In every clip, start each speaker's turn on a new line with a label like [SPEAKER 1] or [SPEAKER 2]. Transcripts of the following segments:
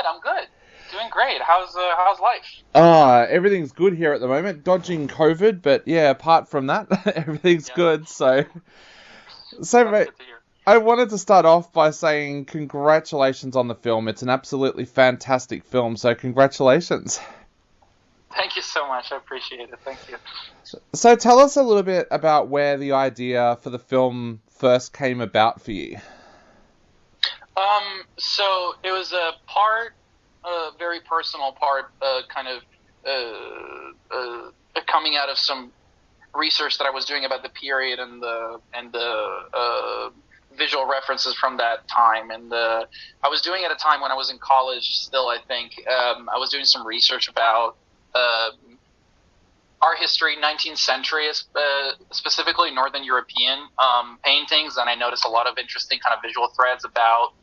[SPEAKER 1] I'm good. Doing great. How's life?
[SPEAKER 2] Everything's good here at the moment. Dodging COVID, but yeah, apart from that, everything's
[SPEAKER 1] Yeah,
[SPEAKER 2] good. So
[SPEAKER 1] that's
[SPEAKER 2] mate,
[SPEAKER 1] good to hear.
[SPEAKER 2] I wanted to start off by saying congratulations on the film. It's an absolutely fantastic film, so congratulations.
[SPEAKER 1] Thank you so much. I appreciate it. Thank you.
[SPEAKER 2] So tell us a little bit about where the idea for the film first came about for you.
[SPEAKER 1] So it was a very personal part, kind of coming out of some research that I was doing about the period and the visual references from that time. And I was doing at a time when I was in college still, I think. I was doing some research about uh, art history, 19th century, specifically Northern European paintings, and I noticed a lot of interesting kind of visual threads about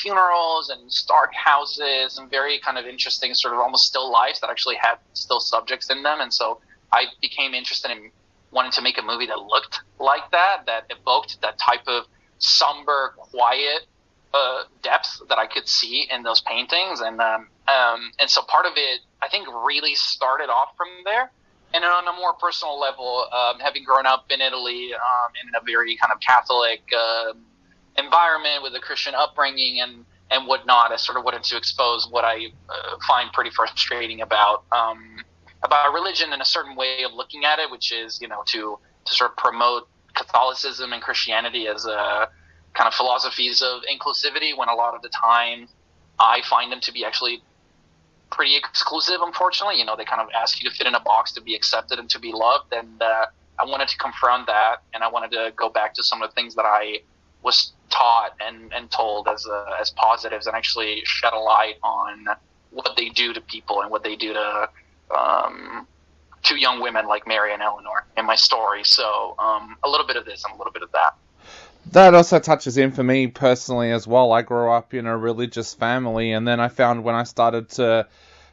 [SPEAKER 1] funerals and stark houses and very kind of interesting sort of almost still lifes that actually had still subjects in them. And so I became interested in wanting to make a movie that looked like that evoked that type of somber, quiet depth that I could see in those paintings. And so part of it, I think, really started off from there. And then on a more personal level, having grown up in Italy in a very kind of Catholic environment with a Christian upbringing and whatnot, I sort of wanted to expose what I find pretty frustrating about religion and a certain way of looking at it, which is, to sort of promote Catholicism and Christianity as a kind of philosophies of inclusivity, when a lot of the time I find them to be actually pretty exclusive, unfortunately. They kind of ask you to fit in a box to be accepted and to be loved. And I wanted to confront that, and I wanted to go back to some of the things that I was taught and told as positives, and actually shed a light on what they do to people and what they do to young women like Mary and Eleanor in my story. So a little bit of this and a little bit of that.
[SPEAKER 2] That also touches in for me personally as well. I grew up in a religious family, and then I found when I started to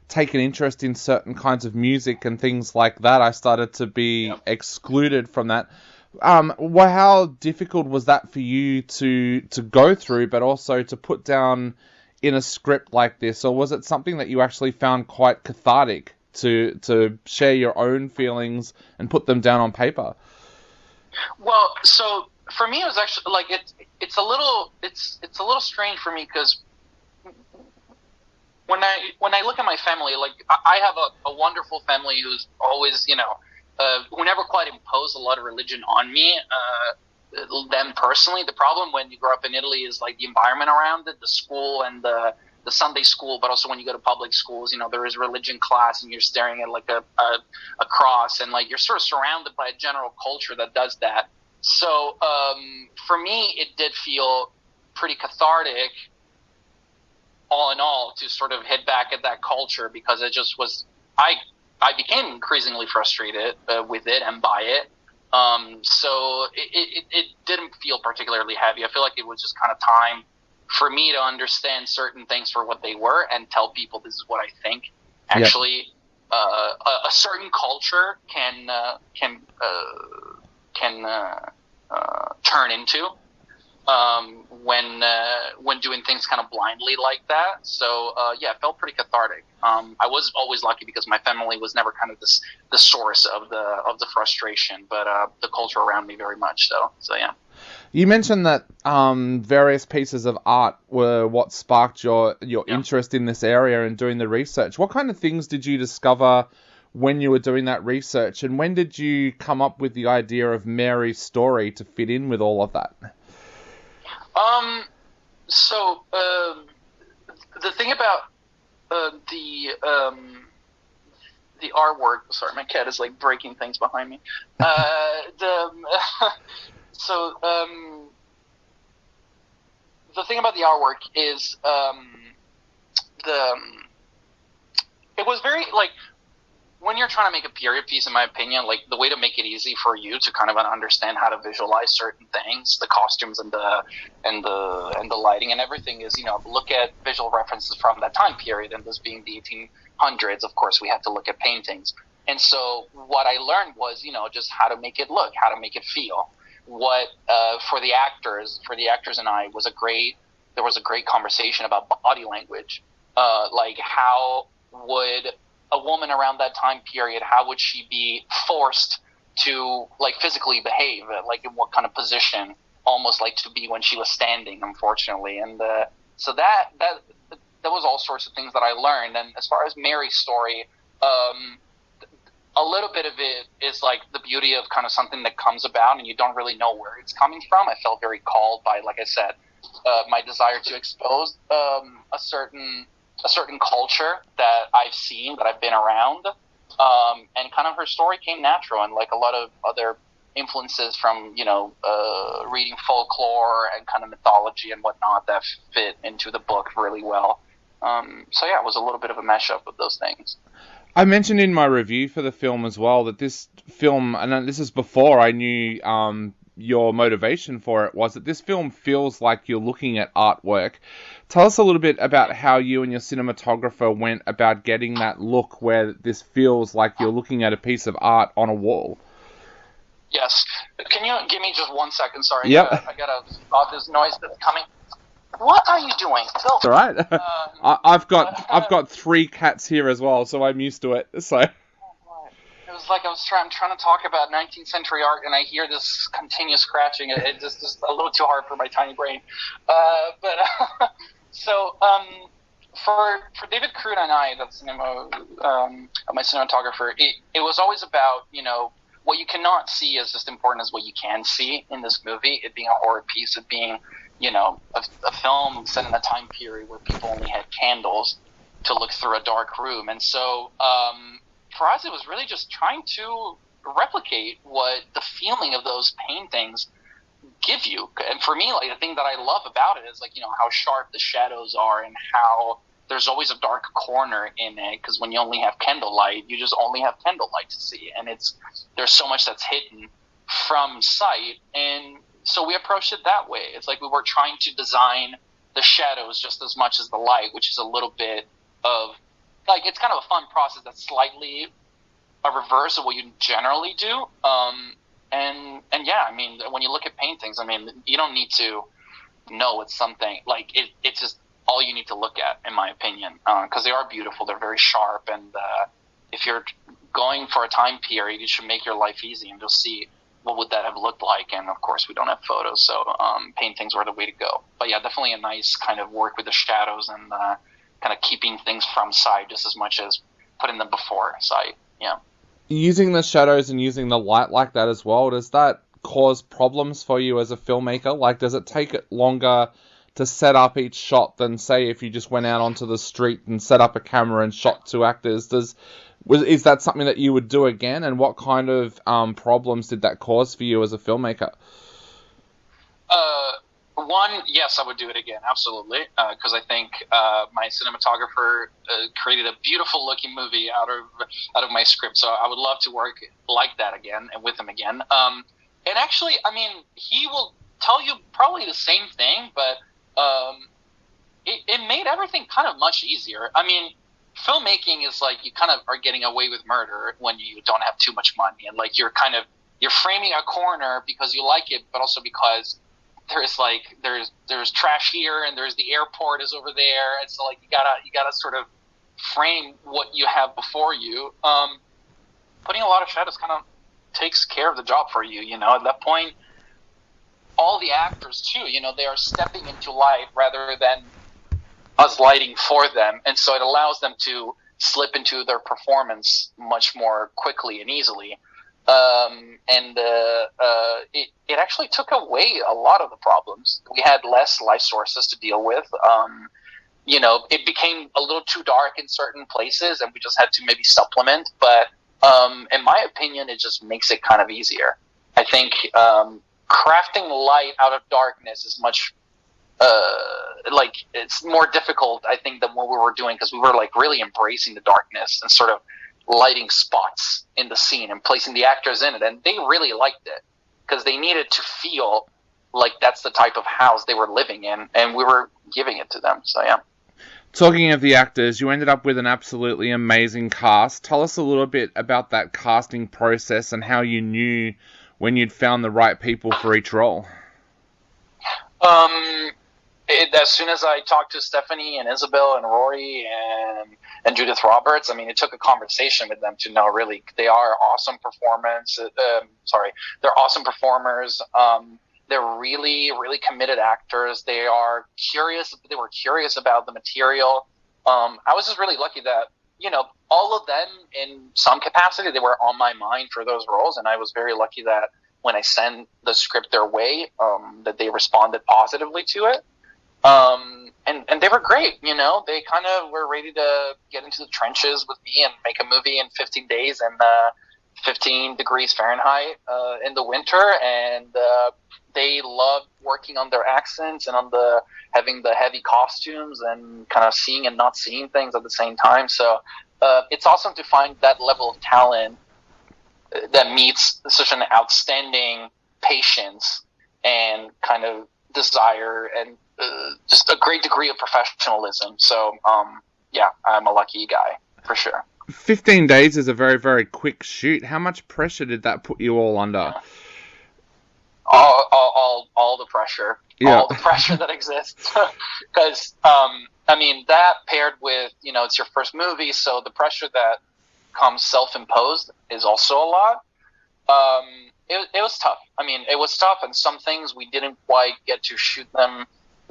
[SPEAKER 2] take an interest in certain kinds of music and things like that, I started to be excluded from that. How difficult was that for you to go through, but also to put down in a script like this? Or was it something that you actually found quite cathartic to share your own feelings and put them down on paper?
[SPEAKER 1] Well, so for me, it was actually like it's a little strange for me, because when I look at my family, like I have a wonderful family who's always, who never quite imposed a lot of religion on me, them personally. The problem when you grow up in Italy is like the environment around it, the school and the Sunday school, but also when you go to public schools, there is religion class and you're staring at like a cross, and like you're sort of surrounded by a general culture that does that. So for me, it did feel pretty cathartic, all in all, to sort of hit back at that culture, because it just was, I became increasingly frustrated with it and by it. So it didn't feel particularly heavy. I feel like it was just kind of time for me to understand certain things for what they were and tell people this is what I think.
[SPEAKER 2] Yep.
[SPEAKER 1] Actually, a certain culture can turn into when doing things kind of blindly like that. So yeah, it felt pretty cathartic. I was always lucky because my family was never kind of the source of the frustration, but the culture around me very much so. So yeah.
[SPEAKER 2] You mentioned that various pieces of art were what sparked your interest in this area and doing the research. What kind of things did you discover when you were doing that research, and when did you come up with the idea of Mary's story to fit in with all of that?
[SPEAKER 1] So the thing about the artwork. Sorry, my cat is like breaking things behind me. So the thing about the artwork is the it was very like, when you're trying to make a period piece, in my opinion, like the way to make it easy for you to kind of understand how to visualize certain things, the costumes and the lighting and everything, is, look at visual references from that time period. And this being the 1800s, of course, we had to look at paintings. And so what I learned was, just how to make it look, how to make it feel. What for the actors and I there was a great conversation about body language. like how would a woman around that time period, how would she be forced to like physically behave, like in what kind of position, almost like to be when she was standing, unfortunately. And so that was all sorts of things that I learned. And as far as Mary's story, a little bit of it is like the beauty of kind of something that comes about and you don't really know where it's coming from. I felt very called by, like I said, my desire to expose a certain culture that I've seen, that I've been around, and kind of her story came natural, and like a lot of other influences from reading folklore and kind of mythology and whatnot that fit into the book really well. So yeah, it was a little bit of a mashup of those things.
[SPEAKER 2] I mentioned in my review for the film as well that this film, and this is before I knew your motivation for it, was that this film feels like you're looking at artwork. Tell us a little bit about how you and your cinematographer went about getting that look where this feels like you're looking at a piece of art on a wall.
[SPEAKER 1] Yes. Can you give me just 1 second? Sorry.
[SPEAKER 2] Yep.
[SPEAKER 1] I gotta stop this noise that's coming. What are you doing? Phil?
[SPEAKER 2] It's all right. I've got 3 cats here as well, so I'm used to it. So
[SPEAKER 1] it was like I'm trying to talk about 19th century art, and I hear this continuous scratching. It just a little too hard for my tiny brain. So for David Crude and I, my cinematographer, it was always about what you cannot see is just important as what you can see in this movie. It being a horror piece, it being a film set in a time period where people only had candles to look through a dark room. And so for us, it was really just trying to replicate what the feeling of those paintings give you. And for me, like, the thing that I love about it is how sharp the shadows are and how there's always a dark corner in it, because when you only have candlelight, you just only have candlelight to see, and there's so much that's hidden from sight. And so we approached it that way. It's like we were trying to design the shadows just as much as the light, which is a little bit of it's kind of a fun process that's slightly a reverse of what you generally do. And yeah, I mean, when you look at paintings, I mean, you don't need to know it's something it's just all you need to look at, in my opinion, because they are beautiful. They're very sharp, and if you're going for a time period, you should make your life easy and just see what would that have looked like. And of course, we don't have photos, so paintings were the way to go. But yeah, definitely a nice kind of work with the shadows and kind of keeping things from sight just as much as putting them before sight. Yeah.
[SPEAKER 2] Using the shadows and using the light like that as well, does that cause problems for you as a filmmaker? Like, does it take it longer to set up each shot than, say, if you just went out onto the street and set up a camera and shot 2 actors? Is that something that you would do again? And what kind of problems did that cause for you as a filmmaker?
[SPEAKER 1] One, yes, I would do it again, absolutely, because I think my cinematographer created a beautiful looking movie out of my script, so I would love to work like that again and with him again. And actually, I mean, he will tell you probably the same thing, but it made everything kind of much easier. I mean, filmmaking is like you kind of are getting away with murder when you don't have too much money, and like you're framing a corner because you like it, but also because there's trash here and there's the airport is over there, and so like you gotta sort of frame what you have before you. Putting a lot of shadows kind of takes care of the job for you. At that point, all the actors too, they are stepping into light rather than us lighting for them, and so it allows them to slip into their performance much more quickly and easily. It actually took away a lot of the problems. We had less light sources to deal with. It became a little too dark in certain places, and we just had to maybe supplement. But in my opinion, it just makes it kind of easier. I think crafting light out of darkness is much it's more difficult, I think, than what we were doing, because we were really embracing the darkness and sort of lighting spots in the scene and placing the actors in it, and they really liked it because they needed to feel like that's the type of house they were living in, and we were giving it to them. So yeah.
[SPEAKER 2] Talking of the actors, you ended up with an absolutely amazing cast. Tell us a little bit about that casting process and how you knew when you'd found the right people for each role.
[SPEAKER 1] As soon as I talked to Stephanie and Isabel and Rory and Judith Roberts, I mean, it took a conversation with them to know really they are awesome performance. They're awesome performers. They're really, really committed actors. They are curious. They were curious about the material. I was just really lucky that, you know, all of them in some capacity, they were on my mind for those roles. And I was very lucky that when I sent the script their way, that they responded positively to it. And they were great, you know, they kind of were ready to get into the trenches with me and make a movie in 15 days and 15 degrees Fahrenheit in the winter. And they loved working on their accents and on having the heavy costumes and kind of seeing and not seeing things at the same time. So it's awesome to find that level of talent that meets such an outstanding patience and kind of desire and just a great degree of professionalism. So, yeah, I'm a lucky guy, for sure.
[SPEAKER 2] 15 days is a very, very quick shoot. How much pressure did that put you all under?
[SPEAKER 1] All the pressure. Yeah. All the pressure that exists. Because, I mean, that paired with, you know, it's your first movie, so the pressure that comes self-imposed is also a lot. It was tough. I mean, it was tough, and some things we didn't quite get to shoot them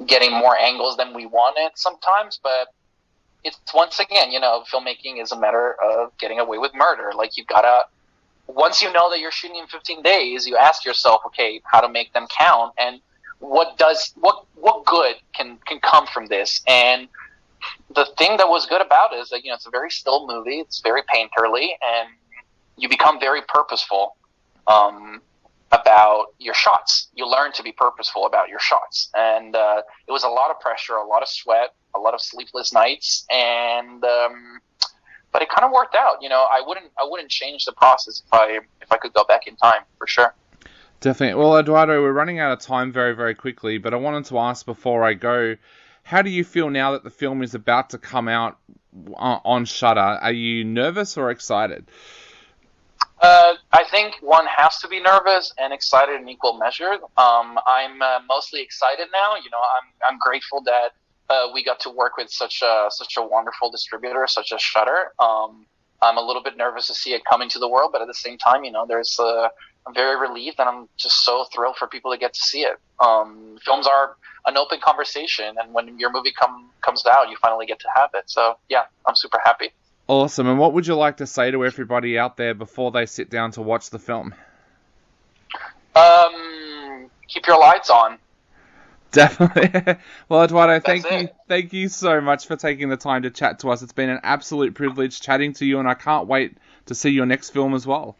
[SPEAKER 1] getting more angles than we wanted sometimes, but it's, once again, you know, filmmaking is a matter of getting away with murder. Like, you've gotta, once you know that you're shooting in 15 days, you ask yourself, okay, how to make them count, and what good can come from this? And the thing that was good about it is that, you know, it's a very still movie, it's very painterly, and you become very purposeful about your shots. You learn to be purposeful about your shots. And it was a lot of pressure, a lot of sweat, a lot of sleepless nights, and but it kind of worked out. You know, I wouldn't change the process if I could go back in time, for sure.
[SPEAKER 2] Definitely. Well, Edoardo, we're running out of time very, very quickly, but I wanted to ask before I go, how do you feel now that the film is about to come out on Shudder? Are you nervous or excited?
[SPEAKER 1] I think one has to be nervous and excited in equal measure. I'm mostly excited now. You know, I'm grateful that we got to work with such a wonderful distributor, such as Shudder. I'm a little bit nervous to see it come into the world, but at the same time, you know, I'm very relieved, and I'm just so thrilled for people to get to see it. Films are an open conversation, and when your movie comes out, you finally get to have it. So yeah, I'm super happy.
[SPEAKER 2] Awesome. And what would you like to say to everybody out there before they sit down to watch the film?
[SPEAKER 1] Keep your lights on.
[SPEAKER 2] Definitely. Well, Edoardo, thank you so much for taking the time to chat to us. It's been an absolute privilege chatting to you, and I can't wait to see your next film as well.